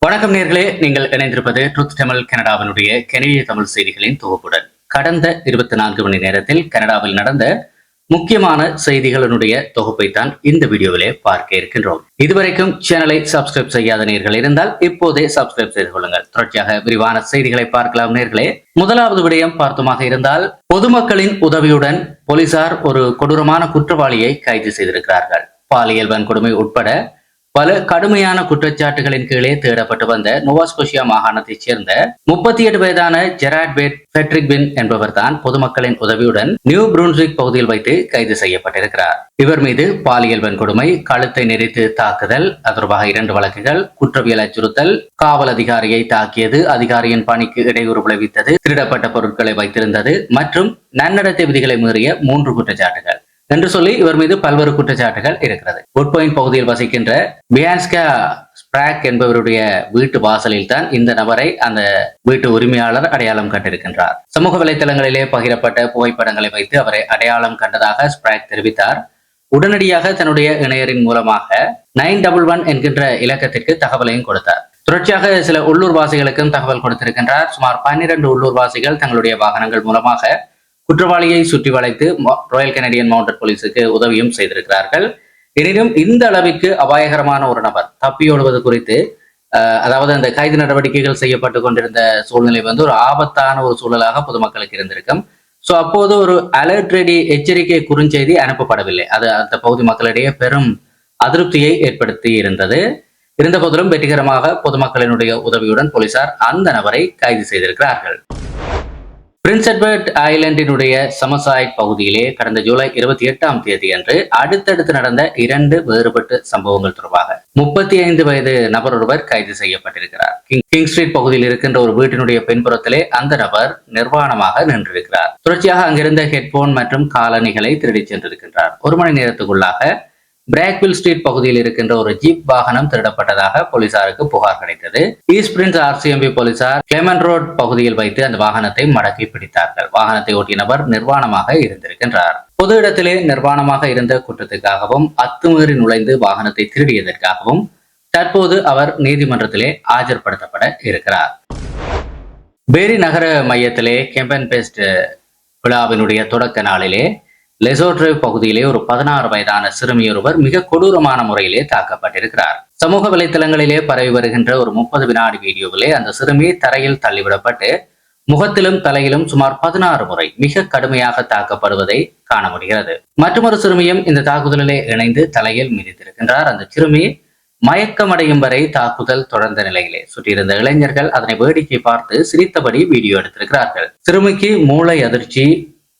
வணக்கம் நேர்களே, நீங்கள் இணைந்திருப்பது ட்ரூத் தமிழ் கனடாவினுடைய கனடிய தமிழ் செய்திகளின் தொகுப்புடன். கடந்த 24 மணி நேரத்தில் கனடாவில் நடந்த முக்கியமான செய்திகளினுடைய தொகுப்பை தான் இந்த வீடியோவிலே பார்க்க இருக்கின்றோம். இதுவரைக்கும் சேனலை சப்ஸ்கிரைப் செய்யாத நேர்கள் இருந்தால் இப்போதே சப்ஸ்கிரைப் செய்து கொள்ளுங்கள். தொடர்ச்சியாக விரிவான செய்திகளை பார்க்கலாம் நேர்களே. முதலாவது விடயம் பார்த்தமாக இருந்தால், பொதுமக்களின் உதவியுடன் போலீசார் ஒரு கொடூரமான குற்றவாளியை கைது செய்திருக்கிறார்கள். பாலியல் வன்கொடுமை உட்பட பல கடுமையான குற்றச்சாட்டுகளின் கீழே தேடப்பட்டு வந்த நோவாஸ்கோஷியா மாகாணத்தைச் சேர்ந்த 38 வயதான ஜெராட் பெட்ரிக் பின் என்பவர் தான் பொதுமக்களின் உதவியுடன் நியூ புரூன்ஸ்விக் பகுதியில் வைத்து கைது செய்யப்பட்டிருக்கிறார். இவர் மீது பாலியல் வன்கொடுமை, கழுத்தை நெரித்து தாக்குதல் தொடர்பாக 2 வழக்குகள், குற்றவியல் அச்சுறுத்தல், காவல் அதிகாரியை தாக்கியது, அதிகாரியின் பணிக்கு இடையூறு விளைவித்தது, திருடப்பட்ட பொருட்களை வைத்திருந்தது மற்றும் நன்னடத்தை விதிகளை மீறிய 3 குற்றச்சாட்டுகள் என்று சொல்லி இவர் மீது பல்வேறு குற்றச்சாட்டுகள் இருக்கிறது. குட்பாயிண்ட் பகுதியில் வசிக்கின்ற பியான்ஸ்கா ஸ்பிராக் என்பவருடைய வீட்டு வாசலில் தான் இந்த நபரை அந்த வீட்டு உரிமையாளர் அடையாளம் கண்டிருக்கின்றார். சமூக வலைதளங்களிலே பகிரப்பட்ட புகைப்படங்களை வைத்து அவரை அடையாளம் கண்டதாக ஸ்பிராக் தெரிவித்தார். உடனடியாக தன்னுடைய இணையரின் மூலமாக 911 என்கின்ற இலக்கத்திற்கு தகவலையும் கொடுத்தார். தொடர்ச்சியாக சில உள்ளூர்வாசிகளுக்கும் தகவல் கொடுத்திருக்கின்றார். சுமார் 12 உள்ளூர்வாசிகள் தங்களுடைய வாகனங்கள் மூலமாக குற்றவாளியை சுற்றி வளைத்து ராயல் கனடியன் மவுண்டட் போலீஸுக்கு உதவியும் செய்திருக்கிறார்கள். எனினும் இந்த அளவிற்கு அபாயகரமான ஒரு நபர் தப்பியோடுவது குறித்து, அதாவது அந்த கைது நடவடிக்கைகள் செய்யப்பட்டு கொண்டிருந்த சூழ்நிலை ஒரு ஆபத்தான ஒரு சூழலாக பொதுமக்களுக்கு இருந்திருக்கும். சோ அப்போது ஒரு அலர்ட் ரெடி எச்சரிக்கை குறுஞ்செய்தி அனுப்பப்படவில்லை. அது அந்த பகுதி மக்களிடையே பெரும் அதிருப்தியை ஏற்படுத்தி இருந்தது. இருந்த போதிலும் வெற்றிகரமாக பொதுமக்களினுடைய உதவியுடன் போலீசார் அந்த நபரை கைது செய்திருக்கிறார்கள். பிரின்ஸ் எட்வர்ட் ஐலண்டினுடைய சமசாய்ட் பகுதியிலே கடந்த ஜூலை 28ஆம் தேதி அன்று அடுத்தடுத்து நடந்த 2 வேறுபட்ட சம்பவங்கள் தொடர்பாக 35 வயது நபர் ஒருவர் கைது செய்யப்பட்டிருக்கிறார். கிங் ஸ்ட்ரீட் பகுதியில் இருக்கின்ற ஒரு வீட்டினுடைய பின்புறத்திலே அந்த நபர் நிர்வாணமாக நின்றிருக்கிறார். தொடர்ச்சியாக அங்கிருந்த ஹெட்போன் மற்றும் காலணிகளை திருடிச் சென்றிருக்கின்றார். 1 மணி நேரத்துக்குள்ளாக பிராக்வில் ஸ்ட்ரீட் பகுதியில் இருக்கின்ற ஒரு ஜீப் வாகனம் திருடப்பட்டதாக போலீசாருக்கு புகார் கிடைத்தது. ஈஸ்ட் பிரின்ஸ் RCMP போலீசார் கிளெமன் ரோட் பகுதியில் வைத்து அந்த வாகனத்தை மடக்கி பிடித்தார்கள். வாகனத்தை ஓட்டிய நபர் நிர்வாணமாக இருந்திருக்கின்றார். பொது இடத்திலே நிர்வாணமாக இருந்த குற்றத்துக்காகவும் அத்துமீறி நுழைந்து வாகனத்தை திருடியதற்காகவும் தற்போது அவர் நீதிமன்றத்திலே ஆஜர்படுத்தப்பட இருக்கிறார். பேரி நகர மையத்திலே கேம்பன் பெஸ்ட் விழாவினுடைய தொடக்க நாளிலே லெசோட்ரேவ் பகுதியிலே ஒரு 16 வயதான சிறுமியொருவர் மிக கொடூரமான முறையிலே தாக்கப்பட்டிருக்கிறார். சமூக வலைத்தளங்களிலே பரவி வருகின்ற ஒரு 30 வினாடி வீடியோவிலே அந்த சிறுமி தரையில் தள்ளிவிடப்பட்டு முகத்திலும் தலையிலும் சுமார் 16 முறை மிக கடுமையாக தாக்கப்படுவதை காண முடிகிறது. மற்றொரு சிறுமியும் இந்த தாக்குதலிலே இணைந்து தலையில் மிதித்திருக்கின்றார். அந்த சிறுமி மயக்கமடையும் வரை தாக்குதல் தொடர்ந்த நிலையிலே சுற்றியிருந்த இளைஞர்கள் அதனை வேடிக்கை பார்த்து சிரித்தபடி வீடியோ எடுத்திருக்கிறார்கள். சிறுமிக்கு மூளை அதிர்ச்சி,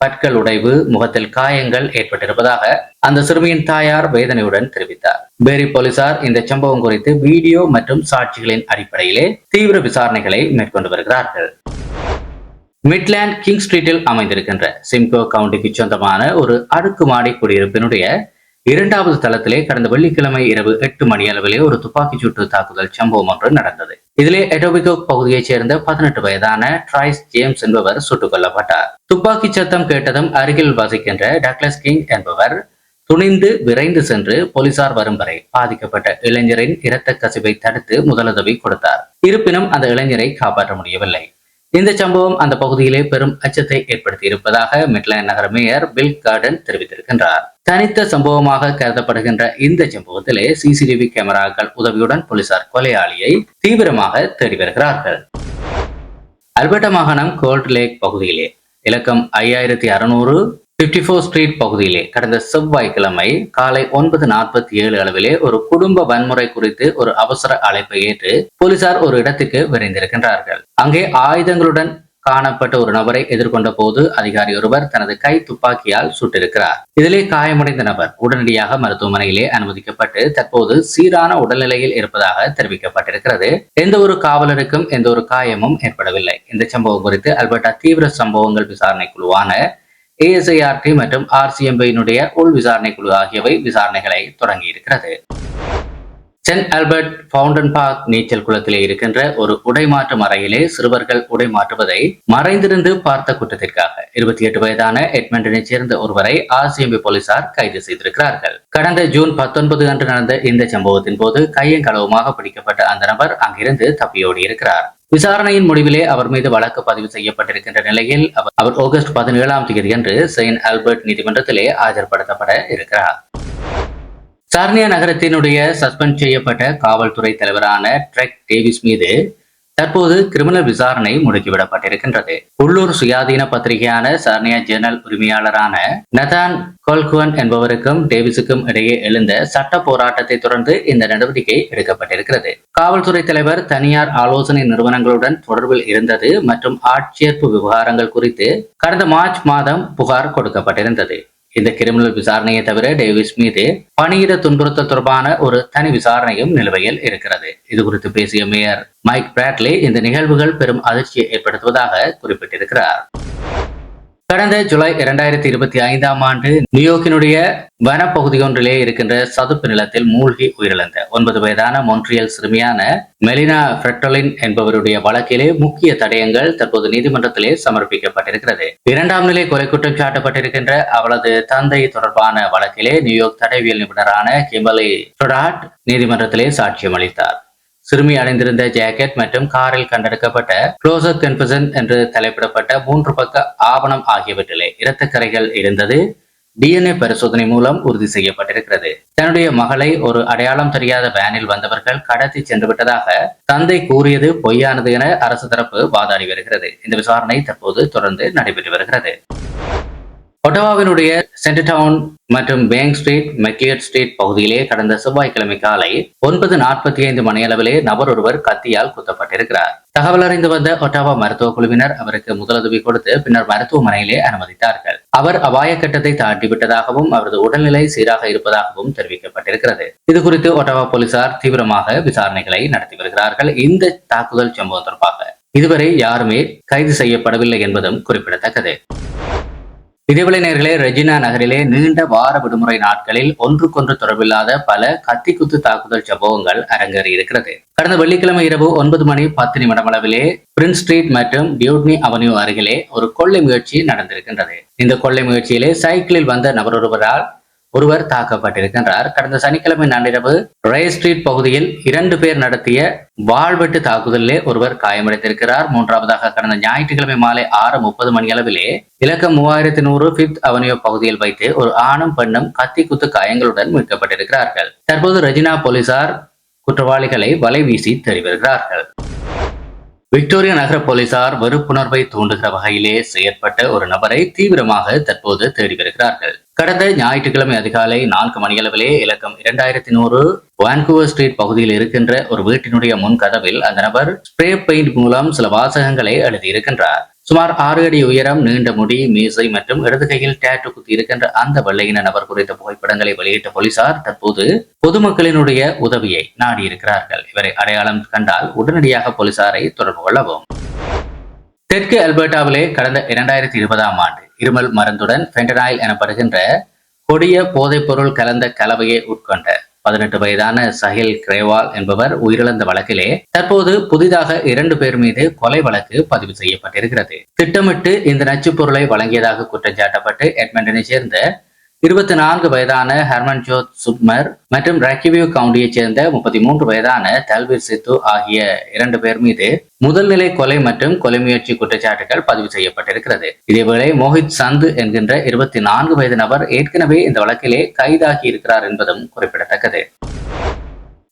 பற்கள் உடைவு, முகத்தில் காயங்கள் ஏற்பட்டிருப்பதாக அந்த சிறுமியின் தாயார் வேதனையுடன் தெரிவித்தார். பேரி போலீசார் இந்த சம்பவம் குறித்து வீடியோ மற்றும் சாட்சிகளின் அடிப்படையிலே தீவிர விசாரணைகளை மேற்கொண்டு வருகிறார்கள். மிட்லாண்ட் கிங் ஸ்ட்ரீட்டில் அமைந்திருக்கின்ற சிம்கோ கவுண்டிக்கு சொந்தமான ஒரு அடுக்குமாடி குடியிருப்பினுடைய 2வது தளத்திலே கடந்த வெள்ளிக்கிழமை இரவு 8 மணி அளவிலே ஒரு துப்பாக்கி சூட்டு தாக்குதல் சம்பவம் ஒன்று நடந்தது. இதிலே எட்டோபிகோ பகுதியைச் சேர்ந்த 18 வயதான ட்ரைஸ் ஜேம்ஸ் என்பவர் சுட்டுக் கொல்லப்பட்டார். துப்பாக்கி சத்தம் கேட்டதும் அருகில் வசிக்கின்ற டக்ளஸ் கிங் என்பவர் துணிந்து விரைந்து சென்று போலீசார் வரும் வரை பாதிக்கப்பட்ட இளைஞரின் இரத்த கசிவை தடுத்து முதலுதவி கொடுத்தார். இருப்பினும் அந்த இளைஞரை காப்பாற்ற முடியவில்லை. இந்த சம்பவம் அந்த பகுதியிலே பெரும் அச்சத்தை ஏற்படுத்தி இருப்பதாக மிட்லாண்ட் நகர மேயர் பில் கார்டன் தெரிவித்திருக்கின்றார். தனித்த சம்பவமாக கருதப்படுகின்ற இந்த சம்பவத்திலே CCTV கேமராக்கள் உதவியுடன் போலீசார் கொலையாளியை தீவிரமாக தேடி வருகிறார்கள். அல்பர்டா மாகாணம் கோல்ட் லேக் பகுதியிலே இலக்கம் 5600 54 ஸ்ட்ரீட் பகுதியிலே கடந்த செவ்வாய்க்கிழமை காலை 9:47 அளவிலே ஒரு குடும்ப வன்முறை குறித்து ஒரு அவசர அழைப்பை ஏற்று போலீசார் ஒரு இடத்துக்கு விரைந்திருக்கின்றார்கள். அங்கே ஆயுதங்களுடன் காணப்பட்ட ஒரு நபரை எதிர்கொண்ட போது அதிகாரி ஒருவர் தனது கை துப்பாக்கியால் சுட்டிருக்கிறார். இதிலே காயமடைந்த நபர் உடனடியாக மருத்துவமனையிலே அனுமதிக்கப்பட்டு தற்போது சீரான உடல்நிலையில் இருப்பதாக தெரிவிக்கப்பட்டிருக்கிறது. எந்த ஒரு காவலருக்கும் எந்த ஒரு காயமும் ஏற்படவில்லை. இந்த சம்பவம் குறித்து அல்பர்டா தீவிர சம்பவங்கள் விசாரணை குழுவான ASIRT மற்றும் RCMP உள் விசாரணை குழு ஆகியவை விசாரணைகளை தொடங்கி இருக்கிறது. சென்ட் ஆல்பர்ட் ஃபவுண்டன் பார்க் நீச்சல் குளத்திலே இருக்கின்ற ஒரு உடைமாற்று அறையிலே சிறுவர்கள் உடைமாற்றுவதை மறைந்திருந்து பார்த்த குற்றத்திற்காக 28 வயதான எட்மண்டனை சேர்ந்த ஒருவரை RCMP போலீசார் கைது செய்திருக்கிறார்கள். கடந்த ஜூன் 19 அன்று நடந்த இந்த சம்பவத்தின் போது கையங்களவுமாக பிடிக்கப்பட்ட அந்த நபர் அங்கிருந்து தப்பியோடி இருக்கிறார். விசாரணையின் முடிவிலே அவர் மீது வழக்கு பதிவு செய்யப்பட்டிருக்கின்ற நிலையில் அவர் ஆகஸ்ட் 17ஆம் தேதி அன்று செயின்ட் ஆல்பர்ட் நீதிமன்றத்திலே ஆஜர்படுத்தப்பட இருக்கிறார். சார்னியா நகரத்தினுடைய சஸ்பெண்ட் செய்யப்பட்ட காவல்துறை தலைவரான ட்ரெக் டேவிஸ் மீது தற்போது கிரிமினல் விசாரணை முடுக்கிவிடப்பட்டிருக்கின்றது. உள்ளூர் சுயாதீன பத்திரிகையான சார்னியா ஜேர்னல் உரிமையாளரான நதான் கோல்குவன் என்பவருக்கும் டேவிஸுக்கும் இடையே எழுந்த சட்ட போராட்டத்தை தொடர்ந்து இந்த நடவடிக்கை எடுக்கப்பட்டிருக்கிறது. காவல்துறை தலைவர் தனியார் ஆலோசனை நிறுவனங்களுடன் தொடர்பில் இருந்தது மற்றும் ஆட்சேர்ப்பு விவகாரங்கள் குறித்து கடந்த மார்ச் மாதம் புகார் கொடுக்கப்பட்டிருந்தது. இந்த கிரிமினல் விசாரணையை தவிர டேவிஸ் மீது பணியிட துன்புறுத்தல் தொடர்பான ஒரு தனி விசாரணையும் நிலுவையில் இருக்கிறது. இது குறித்து பேசிய மேயர் மைக் பிராட்லி இந்த நிகழ்வுகள் பெரும் அதிர்ச்சியை ஏற்படுத்துவதாக குறிப்பிட்டிருக்கிறார். கடந்த ஜூலை 2025ஆம் ஆண்டு நியூயோர்க்கினுடைய வனப்பகுதியொன்றிலே இருக்கின்ற சதுப்பு நிலத்தில் மூழ்கி உயிரிழந்த 9 வயதான மொன்ட்ரியல் சிறுமியான மெலினா ஃப்ரெட்டலின் என்பவருடைய வழக்கிலே முக்கிய தடயங்கள் தற்போது நீதிமன்றத்திலே சமர்ப்பிக்கப்பட்டிருக்கிறது. 2ஆம் நிலை கொலை குற்றம் சாட்டப்பட்டிருக்கின்ற அவளது தந்தை தொடர்பான வழக்கிலே நியூயார்க் தடயவியல் நிபுணரான கிம்பர்லி ஸ்டோடாட் நீதிமன்றத்திலே சாட்சியம் அளித்தார். சிறுமி அணிந்திருந்த ஜாக்கெட் மற்றும் காரில் கண்டெடுக்கப்பட்ட க்ளோசர் கன்ஃபெஷன் என்று தலைப்பிடப்பட்ட 3 பக்க ஆவணம் ஆகியவற்றிலே இரத்தக்கரைகள் இருந்தது DNA பரிசோதனை மூலம் உறுதி செய்யப்பட்டிருக்கிறது. தன்னுடைய மகளை ஒரு அடையாளம் தெரியாத வேனில் வந்தவர்கள் கடத்தி சென்று விட்டதாக தந்தை கூறியது பொய்யானது என அரசு தரப்பு வாதாடி வருகிறது. இந்த விசாரணை தற்போது தொடர்ந்து நடைபெற்று வருகிறது. ஒட்டவாவினுடைய சென்டர் டவுன் மற்றும் பேங்க் ஸ்ட்ரீட் மெக்லியட் ஸ்ட்ரீட் பகுதியிலே கடந்த செவ்வாய்க்கிழமை காலை 9:45 மணியளவிலே நபர் ஒருவர் கத்தியால் குத்தப்பட்டிருக்கிறார். தகவல் அறிந்து வந்த ஒட்டாவா மருத்துவ குழுவினர் அவருக்கு முதலுதவி கொடுத்து பின்னர் மருத்துவமனையிலே அனுமதித்தார்கள். அவர் அபாய கட்டத்தை தாண்டிவிட்டதாகவும் அவரது உடல்நிலை சீராக இருப்பதாகவும் தெரிவிக்கப்பட்டிருக்கிறது. இது குறித்து ஒட்டாவா போலீசார் தீவிரமாக விசாரணைகளை நடத்தி வருகிறார்கள். இந்த தாக்குதல் சம்பவம் தொடர்பாக இதுவரை யாருமே கைது செய்யப்படவில்லை என்பதும் குறிப்பிடத்தக்கது. இதேவேளை நேயர்களே, ரெஜினா நகரிலே நீண்ட வார விடுமுறை நாட்களில் ஒன்றுக்கொன்று தொடர்பில்லாத பல கத்திக்குத்து தாக்குதல் சம்பவங்கள் அரங்கேறி இருக்கிறது. கடந்த வெள்ளிக்கிழமை இரவு 9:10 அளவிலே பிரின்ஸ் ஸ்ட்ரீட் மற்றும் டியூட்னி அவென்யூ அருகிலே ஒரு கொள்ளை முயற்சி நடந்திருக்கின்றது. இந்த கொள்ளை முயற்சியிலே சைக்கிளில் வந்த நபர் ஒருவர் தாக்கப்பட்டிருக்கின்றார். கடந்த சனிக்கிழமை நள்ளிரவு ரே ஸ்ட்ரீட் பகுதியில் 2 பேர் நடத்திய வாழ்வெட்டு தாக்குதலிலே ஒருவர் காயமடைந்திருக்கிறார். 3ஆவதாக கடந்த ஞாயிற்றுக்கிழமை மாலை 6:30 அளவிலே இலக்கம் 3100 5th அவென்யூ பகுதியில் வைத்து ஒரு ஆணும் பெண்ணும் கத்தி குத்து காயங்களுடன் மீட்கப்பட்டிருக்கிறார்கள். தற்போது ரெஜினா போலீசார் குற்றவாளிகளை வலை வீசி தேடி வருகிறார்கள். விக்டோரியா நகர போலீசார் வெறுப்புணர்வை தூண்டுகிற வகையிலே செயற்பட்ட ஒரு நபரை தீவிரமாக தற்போது தேடி வருகிறார்கள். கடந்த ஞாயிற்றுக்கிழமை அதிகாலை 4 அளவிலே இலக்கம் 2100 வான்கூவர் ஸ்ட்ரீட் பகுதியில் இருக்கின்ற ஒரு வீட்டினுடைய முன் கதவில் அந்த நபர் ஸ்ப்ரே பெயிண்ட் மூலம் சில வாசகங்களை எழுதியிருக்கின்றார். சுமார் 6 அடி உயரம், நீண்ட முடி, மீசை மற்றும் இடது கையில் டேட்டு குத்தி இருக்கின்ற அந்த வெள்ளையின நபர் குறித்த புகைப்படங்களை வெளியிட்ட போலீசார் தற்போது பொதுமக்களினுடைய உதவியை நாடியிருக்கிறார்கள். இவரை அடையாளம் கண்டால் உடனடியாக போலீசாரை தொடர்பு கொள்ளவும். தெற்கு அல்பர்டாவிலே கடந்த 2020ஆம் ஆண்டு இருமல் மருந்துடன் ஃபென்டனைல் எனப்படுகின்ற கொடிய போதைப் பொருள் கலந்த கலவையை உட்கொண்ட 18 வயதான சஹில் கிரேவால் என்பவர் உயிரிழந்த வழக்கிலே தற்போது புதிதாக 2 பேர் மீது கொலை வழக்கு பதிவு செய்யப்பட்டிருக்கிறது. திட்டமிட்டு இந்த நச்சுப் பொருளை வழங்கியதாக குற்றம் சாட்டப்பட்டு எட்மண்டனை சேர்ந்த 24 வயதான ஹர்மன்ஜோத் சுப்மர் மற்றும் ரக்கிவியூ கவுண்டியைச் சேர்ந்த 33 வயதான தல்வீர் சித்து ஆகிய 2 பேர் மீது முதல்நிலை கொலை மற்றும் கொலை முயற்சி குற்றச்சாட்டுகள் பதிவு செய்யப்பட்டிருக்கிறது. இதேவேளை மோஹித் சந்து என்கின்ற 24 வயது நபர் ஏற்கனவே இந்த வழக்கிலே கைதாகி இருக்கிறார் என்பதும் குறிப்பிடத்தக்கது.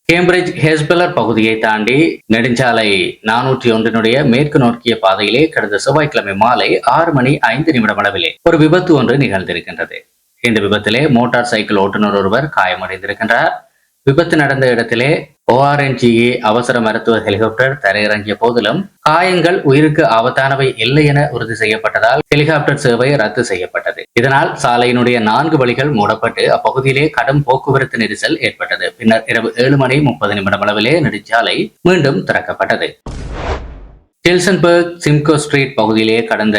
கேம்பிரிட்ஜ் ஹெஸ்பெலர் பகுதியை தாண்டி நெடுஞ்சாலை 401 மேற்கு நோக்கிய பாதையிலே கடந்த செவ்வாய்க்கிழமை மாலை 6:05 அளவிலே ஒரு விபத்து ஒன்று நிகழ்ந்திருக்கின்றது. இந்த விபத்திலே மோட்டார் சைக்கிள் ஓட்டுநர் ஒருவர் காயமடைந்திருக்கின்றார். விபத்து நடந்த இடத்திலே ORNGA அவசர மருத்துவ ஹெலிகாப்டர் தரையிறங்கிய போதிலும் காயங்கள் உயிருக்கு ஆபத்தானவை இல்லை என உறுதி செய்யப்பட்டதால் ஹெலிகாப்டர் சேவை ரத்து செய்யப்பட்டது. இதனால் சாலையினுடைய 4 வழிகள் மூடப்பட்டு அப்பகுதியிலே கடும் போக்குவரத்து நெரிசல் ஏற்பட்டது. பின்னர் இரவு 7:30 அளவிலே நெடுஞ்சாலை மீண்டும் திறக்கப்பட்டது. டில்சன்பர்க் சிம்கோ ஸ்ட்ரீட் பகுதியிலே கடந்த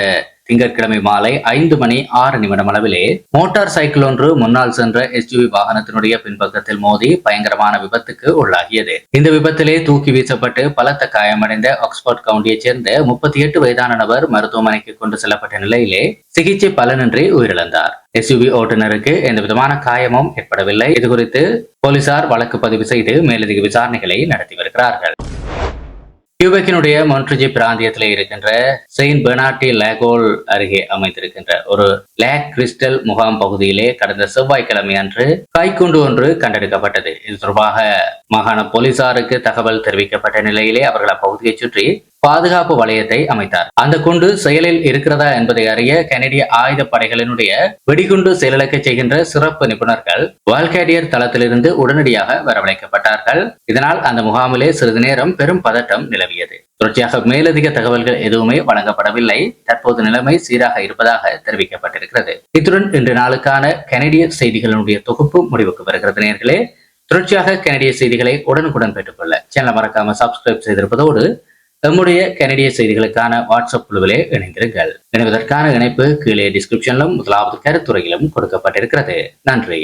திங்கட்கிழமை மாலை 5:06 அளவிலே மோட்டார் சைக்கிள் ஒன்று முன்னால் சென்ற SUV வாகனத்தினுடைய பின்பக்கத்தில் மோதி பயங்கரமான விபத்துக்கு உள்ளாகியது. இந்த விபத்திலே தூக்கி வீசப்பட்டு பலத்த காயமடைந்த ஆக்ஸ்போர்ட் கவுண்டியைச் சேர்ந்த 38 வயதான நபர் மருத்துவமனைக்கு கொண்டு செல்லப்பட்ட நிலையிலே சிகிச்சை பலனின்றி உயிரிழந்தார். SUV ஓட்டுநருக்கு எந்த விதமான காயமும் ஏற்படவில்லை. இதுகுறித்து போலீசார் வழக்கு பதிவு செய்து மேலதிக விசாரணைகளை நடத்தி வருகிறார்கள். கியூபெக்கினுடைய மொன்ட்ரிஜி பிராந்தியத்தில் இருக்கின்ற செயின்ட் பெர்னார்டி லேகோல் அருகே அமைந்திருக்கின்ற ஒரு லேக் கிறிஸ்டல் முகாம் பகுதியிலே கடந்த செவ்வாய்க்கிழமை அன்று கைக்குண்டு ஒன்று கண்டெடுக்கப்பட்டது. இது தொடர்பாக மாகாண போலீசாருக்கு தகவல் தெரிவிக்கப்பட்ட நிலையிலே அவர்கள் அப்பகுதியை சுற்றி பாதுகாப்பு வளையத்தை அமைத்தார். அந்த குண்டு செயலில் இருக்கிறதா என்பதை அறிய கனடிய ஆயுத படைகளினுடைய வெடிகுண்டு செயலிழக்க செய்கின்ற சிறப்பு நிபுணர்கள் வால்கேடியர் தளத்திலிருந்து உடனடியாக வரவழைக்கப்பட்டார்கள். இதனால் அந்த முகாமிலே சிறிது நேரம் பெரும் பதட்டம் நிலவியது. தொடர்ச்சியாக மேலதிக தகவல்கள் எதுவுமே வழங்கப்படவில்லை. தற்போது நிலைமை சீராக இருப்பதாக தெரிவிக்கப்பட்டிருக்கிறது. இத்துடன் இன்று நாளுக்கான கனடிய செய்திகளுடைய தொகுப்பு முடிவுக்கு வருகிறது. நேயர்களே, தொடர்ச்சியாக கனடிய செய்திகளை உடனுக்குடன் பெற்றுக்கொள்ள சேனலை மறக்காம சப்ஸ்கிரைப் செய்திருப்பதோடு நம்முடைய கனடிய செய்திகளுக்கான வாட்ஸ்அப் குழுவிலே இணைந்திருங்கள். இணைவதற்கான இணைப்பு கீழே டிஸ்கிரிப்ஷனிலும் முதலாவது கருத்துரையிலும் கொடுக்கப்பட்டிருக்கிறது. நன்றி.